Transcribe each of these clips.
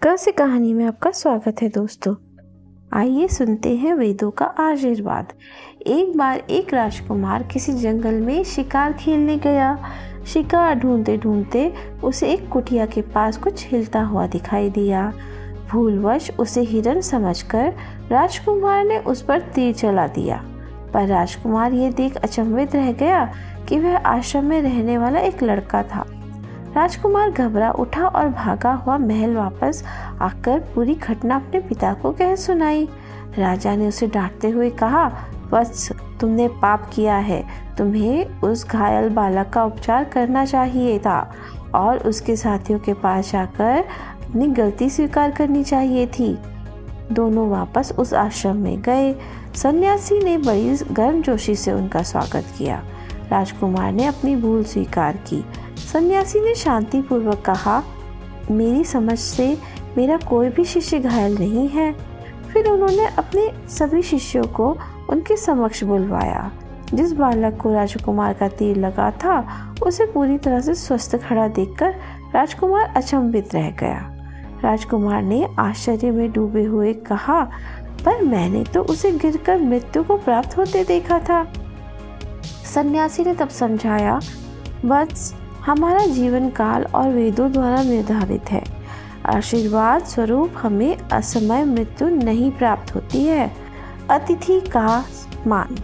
कल से कहानी में आपका स्वागत है दोस्तों। आइए सुनते हैं वेदों का आशीर्वाद। एक बार एक राजकुमार किसी जंगल में शिकार खेलने गया। शिकार ढूंढते ढूंढते उसे एक कुटिया के पास कुछ हिलता हुआ दिखाई दिया। भूलवश उसे हिरन समझकर राजकुमार ने उस पर तीर चला दिया, पर राजकुमार ये देख अचंभित रह गया कि वह आश्रम में रहने वाला एक लड़का था। राजकुमार घबरा उठा और भागा हुआ महल वापस आकर पूरी घटना अपने पिता को कह सुनाई। राजा ने उसे डांटते हुए कहा, वत्स, तुमने पाप किया है। तुम्हें उस घायल बालक का उपचार करना चाहिए था और उसके साथियों के पास जाकर अपनी गलती स्वीकार करनी चाहिए थी। दोनों वापस उस आश्रम में गए। सन्यासी ने बड़ी गर्मजोशी से उनका स्वागत किया। राजकुमार ने अपनी भूल स्वीकार की। सन्यासी ने शांतिपूर्वक कहा, मेरी समझ से मेरा कोई भी शिष्य घायल नहीं है। फिर उन्होंने अपने सभी शिष्यों को उनके समक्ष बुलवाया। जिस बालक को राजकुमार का तीर लगा था उसे पूरी तरह से स्वस्थ खड़ा देखकर राजकुमार अचंभित रह गया। राजकुमार ने आश्चर्य में डूबे हुए कहा, पर मैंने तो उसे गिरकर मृत्यु को प्राप्त होते देखा था। सन्यासी ने तब समझाया, वत्स, हमारा जीवन काल और वेदों द्वारा निर्धारित है। आशीर्वाद स्वरूप हमें असमय मृत्यु नहीं प्राप्त होती है। अतिथि का मान।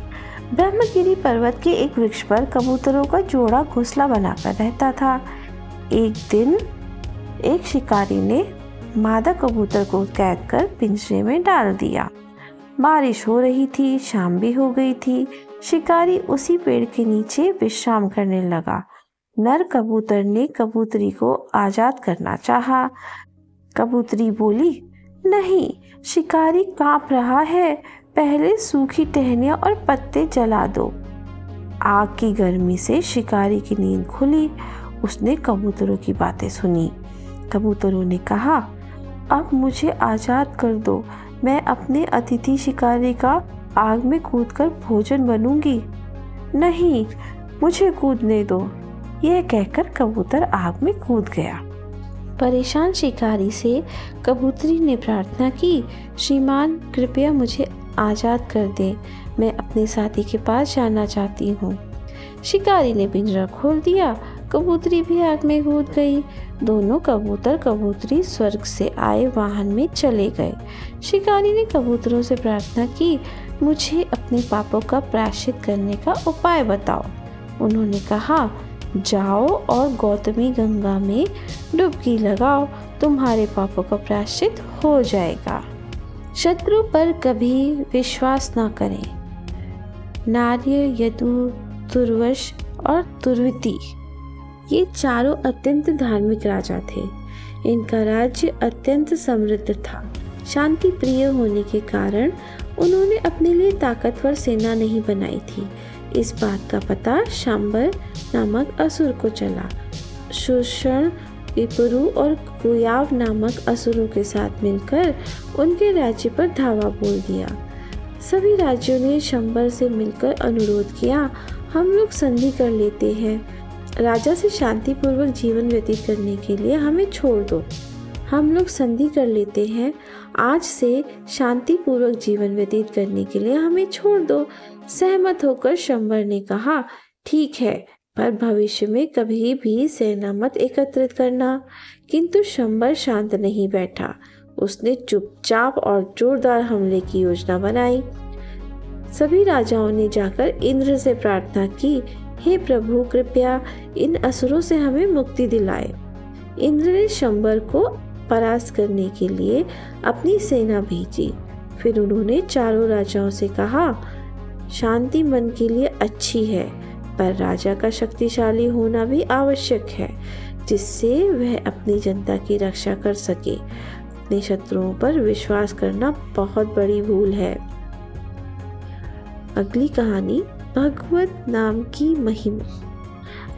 ब्रह्मगिरी पर्वत के एक वृक्ष पर कबूतरों का जोड़ा घोंसला बनाकर रहता था। एक दिन एक शिकारी ने मादा कबूतर को कैद कर पिंजरे में डाल दिया। बारिश हो रही थी, शाम भी हो गई थी। शिकारी उसी पेड़ के नीचे विश्राम करने लगा। नर कबूतर ने कबूतरी को आजाद करना चाहा। कबूतरी बोली, नहीं, शिकारी कांप रहा है, पहले सूखी टहनियां और पत्ते जला दो। आग की गर्मी से शिकारी की नींद खुली। उसने कबूतरों की बातें सुनी। कबूतरों ने कहा, अब मुझे आजाद कर दो, मैं अपने अतिथि शिकारी का आग में कूदकर भोजन बनूंगी। नहीं, मुझे कूदने दो। यह कहकर कबूतर आग में कूद गया। परेशान शिकारी से कबूतरी ने प्रार्थना की, श्रीमान, कृपया मुझे आज़ाद कर दें, मैं अपने साथी के पास जाना चाहती हूँ। शिकारी ने पिंजरा खोल दिया। कबूतरी भी आग में कूद गई। दोनों कबूतर कबूतरी स्वर्ग से आए वाहन में चले गए। शिकारी ने कबूतरों से प्रार्थना की, मुझे अपने पापों का प्रायश्चित करने का उपाय बताओ। उन्होंने कहा, जाओ और गौतमी गंगा में डुबकी लगाओ, तुम्हारे पापों का प्रायश्चित हो जाएगा। शत्रु पर कभी विश्वास न करें। नार्य, यदु, तुर्वश और तुर्विति, ये चारों अत्यंत धार्मिक राजा थे। इनका राज्य अत्यंत समृद्ध था। शांति प्रिय होने के कारण उन्होंने अपने लिए ताकतवर सेना नहीं बनाई थी। इस बात का पता शांबर नामक असुर को चला। शोषण, विपरु और कुयाव नामक असुरों के साथ मिलकर उनके राज्य पर धावा बोल दिया। सभी राज्यों ने शंबर से मिलकर अनुरोध किया, हम लोग संधि कर लेते हैं। राजा से शांतिपूर्वक जीवन व्यतीत करने के लिए हमें छोड़ दो। हम लोग संधि कर लेते हैं। आज से शांतिपूर्वक जीवन व्यतीत करने के लिए हमें छोड़ दो। सहमत होकर शंबर ने कहा, ठीक है, पर भविष्य में कभी भी सेना मत एकत्रित करना। किंतु शंबर शांत नहीं बैठा। उसने चुपचाप और जोरदार हमले की योजना बनाई। सभी राजाओं ने जाकर इंद्र से प्रार्थना की, हे प्रभु, कृपया इन असुरों से हमें मुक्ति दिलाए। इंद्र ने शंबर को परास्त करने के लिए अपनी सेना भेजी। फिर उन्होंने चारों राजाओं से कहा, शांति मन के लिए अच्छी है, पर राजा का शक्तिशाली होना भी आवश्यक है, जिससे वह अपनी जनता की रक्षा कर सके। अपने शत्रुओं पर विश्वास करना बहुत बड़ी भूल है। अगली कहानी, भगवत नाम की महिमा।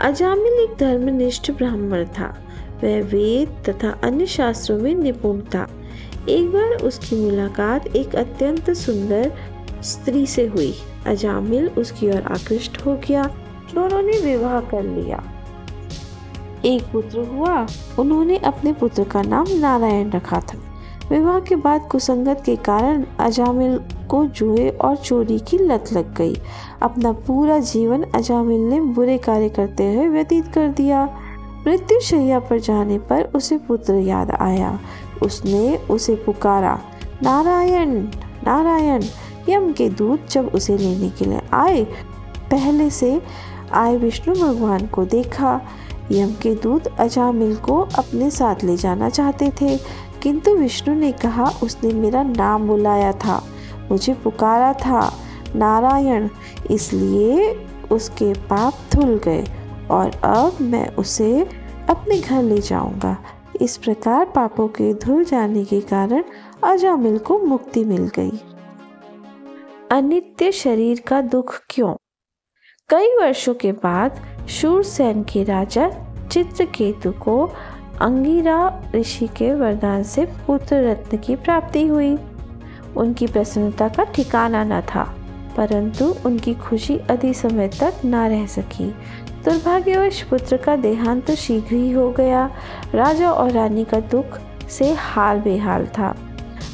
अजामिल एक धर्मनिष्ठ ब्राह्मण था। वह वेद तथा अन्य शास्त्रों में निपुण था। एक बार उसकी मुलाकात एक अत्यंत सुंदर स्त्री से हुई। अजामिल उसकी ओर आकृष्ट हो गया। दोनों ने विवाह कर लिया। एक पुत्र हुआ। उन्होंने अपने पुत्र का नाम नारायण रखा था। विवाह के बाद कुसंगत के कारण अजामिल को जुए और चोरी की लत लग गई। अपना पूरा जीवन अजामिल ने बुरे कार्य करते हुए व्यतीत कर दिया। मृत्यु शैया पर जाने पर उसे पुत्र याद आया। उसने उसे पुकारा, नारायण नारायण। यम के दूत जब उसे लेने के लिए आए, पहले से आए विष्णु भगवान को देखा। यम के दूत अजामिल को अपने साथ ले जाना चाहते थे, किंतु विष्णु ने कहा, उसने मेरा नाम बुलाया था, मुझे पुकारा था नारायण, इसलिए उसके पाप धुल गए और अब मैं उसे अपने घर ले जाऊंगा। इस प्रकार पापों के धुल जाने के कारण अजामिल को मुक्ति मिल गई। अनित्य शरीर का दुख क्यों? कई वर्षों के बाद शूरसेन के राजा चित्रकेतु को अंगिरा ऋषि के वरदान से पुत्र रत्न की प्राप्ति हुई। उनकी प्रसन्नता का ठिकाना न था, परंतु उनकी खुशी अधिक समय तक न रह सकी। दुर्भाग्यवश पुत्र का देहांत तो शीघ्र ही हो गया। राजा और रानी का दुख से हाल बेहाल था।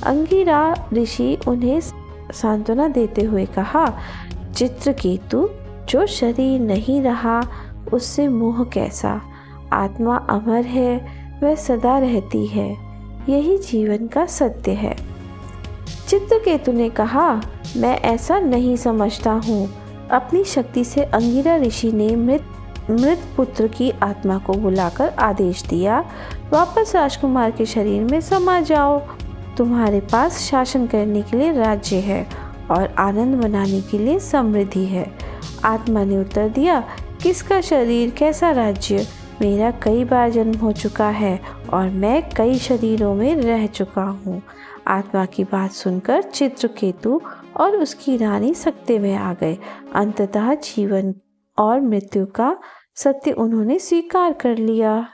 अंगिरा ऋषि उन्हें सांत्वना देते हुए कहा, चित्रकेतु, जो शरीर नहीं रहा उससे मोह कैसा? आत्मा अमर है, वह सदा रहती है, यही जीवन का सत्य है। चित्रकेतु ने कहा, मैं ऐसा नहीं समझता हूँ। अपनी शक्ति से अंगिरा ऋषि ने मृत पुत्र की आत्मा को बुलाकर आदेश दिया, वापस राजकुमार के शरीर में समा जाओ। तुम्हारे पास शासन करने के लिए राज्य है और आनंद मनाने के लिए समृद्धि है। आत्मा ने उत्तर दिया, किसका शरीर, कैसा राज्य? मेरा कई बार जन्म हो चुका है और मैं कई शरीरों में रह चुका हूँ। आत्मा की बात सुनकर चित्रकेतु और उसकी रानी सकते में आ गए। अंततः जीवन और मृत्यु का सत्य उन्होंने स्वीकार कर लिया।